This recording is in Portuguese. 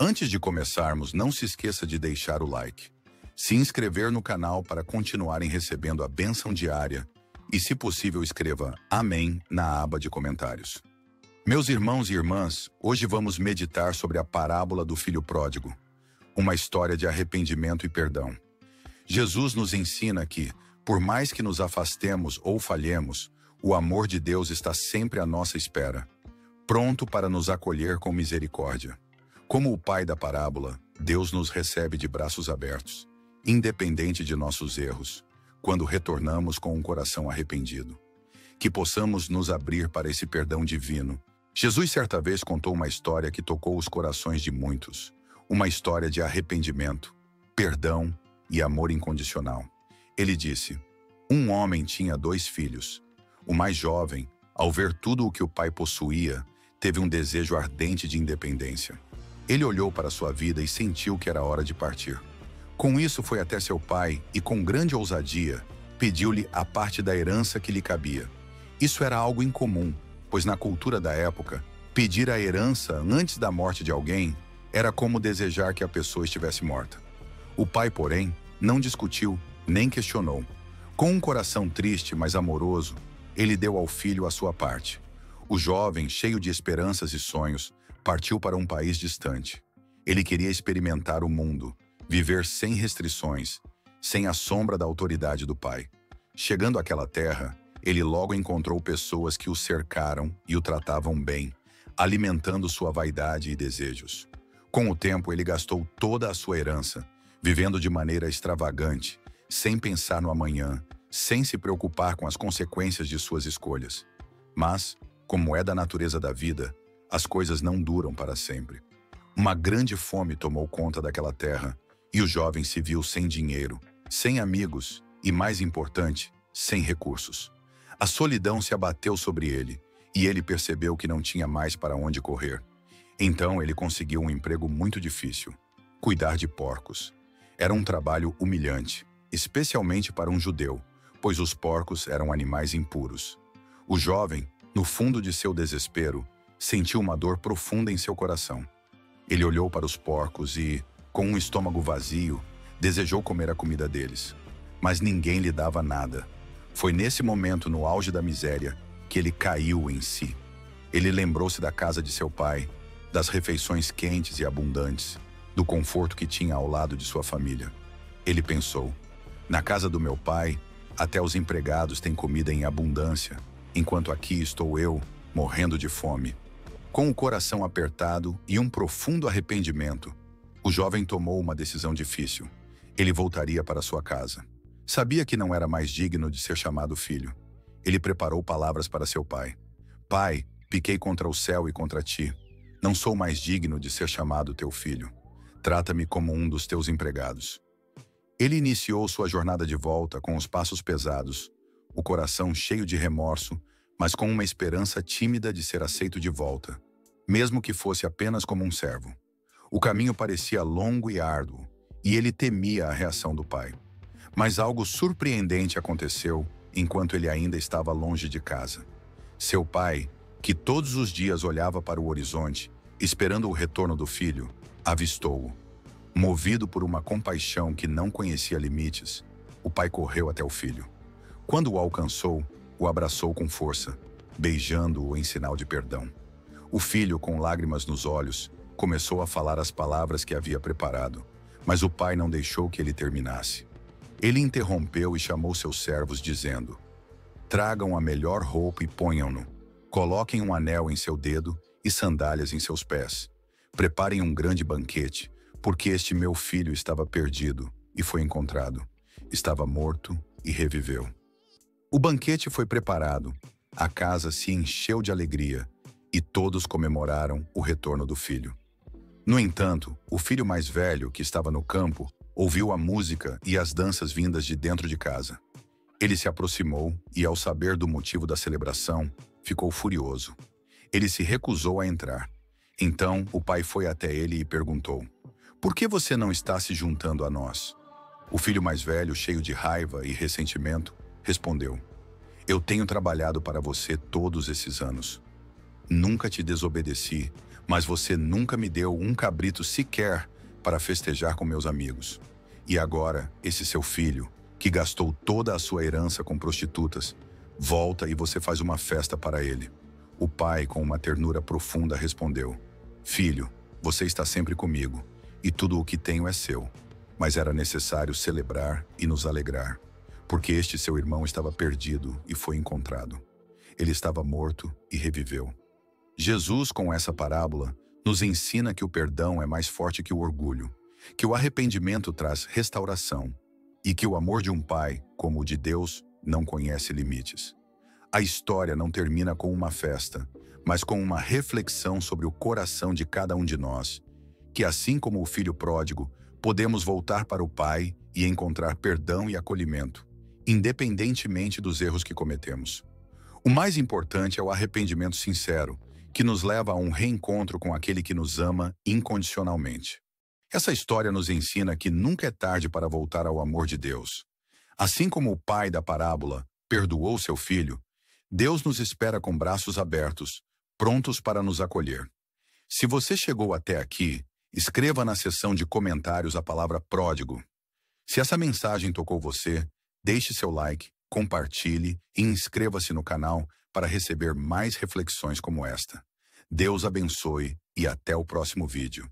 Antes de começarmos, não se esqueça de deixar o like, se inscrever no canal para continuarem recebendo a bênção diária e, se possível, escreva Amém na aba de comentários. Meus irmãos e irmãs, hoje vamos meditar sobre a parábola do filho pródigo, uma história de arrependimento e perdão. Jesus nos ensina que, por mais que nos afastemos ou falhemos, o amor de Deus está sempre à nossa espera, pronto para nos acolher com misericórdia. Como o pai da parábola, Deus nos recebe de braços abertos, independente de nossos erros, quando retornamos com um coração arrependido. Que possamos nos abrir para esse perdão divino. Jesus certa vez contou uma história que tocou os corações de muitos, uma história de arrependimento, perdão e amor incondicional. Ele disse: um homem tinha 2 filhos. O mais jovem, ao ver tudo o que o pai possuía, teve um desejo ardente de independência. Ele olhou para sua vida e sentiu que era hora de partir. Com isso, foi até seu pai e, com grande ousadia, pediu-lhe a parte da herança que lhe cabia. Isso era algo incomum, pois na cultura da época, pedir a herança antes da morte de alguém era como desejar que a pessoa estivesse morta. O pai, porém, não discutiu, nem questionou. Com um coração triste, mas amoroso, ele deu ao filho a sua parte. O jovem, cheio de esperanças e sonhos, partiu para um país distante. Ele queria experimentar o mundo, viver sem restrições, sem a sombra da autoridade do pai. Chegando àquela terra, ele logo encontrou pessoas que o cercaram e o tratavam bem, alimentando sua vaidade e desejos. Com o tempo, ele gastou toda a sua herança, vivendo de maneira extravagante, sem pensar no amanhã, sem se preocupar com as consequências de suas escolhas. Mas, como é da natureza da vida, as coisas não duram para sempre. Uma grande fome tomou conta daquela terra, e o jovem se viu sem dinheiro, sem amigos e, mais importante, sem recursos. A solidão se abateu sobre ele, e ele percebeu que não tinha mais para onde correr. Então ele conseguiu um emprego muito difícil: cuidar de porcos. Era um trabalho humilhante, especialmente para um judeu, pois os porcos eram animais impuros. O jovem, no fundo de seu desespero, sentiu uma dor profunda em seu coração. Ele olhou para os porcos e, com um estômago vazio, desejou comer a comida deles. Mas ninguém lhe dava nada. Foi nesse momento, no auge da miséria, que ele caiu em si. Ele lembrou-se da casa de seu pai, das refeições quentes e abundantes, do conforto que tinha ao lado de sua família. Ele pensou: na casa do meu pai, até os empregados têm comida em abundância, enquanto aqui estou eu, morrendo de fome. Com o coração apertado e um profundo arrependimento, o jovem tomou uma decisão difícil. Ele voltaria para sua casa. Sabia que não era mais digno de ser chamado filho. Ele preparou palavras para seu pai: Pai, piquei contra o céu e contra ti. Não sou mais digno de ser chamado teu filho. Trata-me como um dos teus empregados. Ele iniciou sua jornada de volta com os passos pesados, o coração cheio de remorso, mas com uma esperança tímida de ser aceito de volta, mesmo que fosse apenas como um servo. O caminho parecia longo e árduo, e ele temia a reação do pai. Mas algo surpreendente aconteceu enquanto ele ainda estava longe de casa. Seu pai, que todos os dias olhava para o horizonte, esperando o retorno do filho, avistou-o. Movido por uma compaixão que não conhecia limites, o pai correu até o filho. Quando o alcançou, o abraçou com força, beijando-o em sinal de perdão. O filho, com lágrimas nos olhos, começou a falar as palavras que havia preparado, mas o pai não deixou que ele terminasse. Ele interrompeu e chamou seus servos, dizendo: Tragam a melhor roupa e ponham-no. Coloquem um anel em seu dedo e sandálias em seus pés. Preparem um grande banquete, porque este meu filho estava perdido e foi encontrado. Estava morto e reviveu. O banquete foi preparado, a casa se encheu de alegria e todos comemoraram o retorno do filho. No entanto, o filho mais velho, que estava no campo, ouviu a música e as danças vindas de dentro de casa. Ele se aproximou e, ao saber do motivo da celebração, ficou furioso. Ele se recusou a entrar. Então, o pai foi até ele e perguntou: Por que você não está se juntando a nós? O filho mais velho, cheio de raiva e ressentimento, respondeu: Eu tenho trabalhado para você todos esses anos. Nunca te desobedeci, mas você nunca me deu um cabrito sequer para festejar com meus amigos. E agora, esse seu filho, que gastou toda a sua herança com prostitutas, volta e você faz uma festa para ele. O pai, com uma ternura profunda, respondeu: Filho, você está sempre comigo, e tudo o que tenho é seu. Mas era necessário celebrar e nos alegrar, porque este seu irmão estava perdido e foi encontrado. Ele estava morto e reviveu. Jesus, com essa parábola, nos ensina que o perdão é mais forte que o orgulho, que o arrependimento traz restauração e que o amor de um pai, como o de Deus, não conhece limites. A história não termina com uma festa, mas com uma reflexão sobre o coração de cada um de nós, que assim como o filho pródigo, podemos voltar para o Pai e encontrar perdão e acolhimento, independentemente dos erros que cometemos. O mais importante é o arrependimento sincero, que nos leva a um reencontro com aquele que nos ama incondicionalmente. Essa história nos ensina que nunca é tarde para voltar ao amor de Deus. Assim como o pai da parábola perdoou seu filho, Deus nos espera com braços abertos, prontos para nos acolher. Se você chegou até aqui, escreva na seção de comentários a palavra pródigo. Se essa mensagem tocou você, deixe seu like, compartilhe e inscreva-se no canal para receber mais reflexões como esta. Deus abençoe e até o próximo vídeo.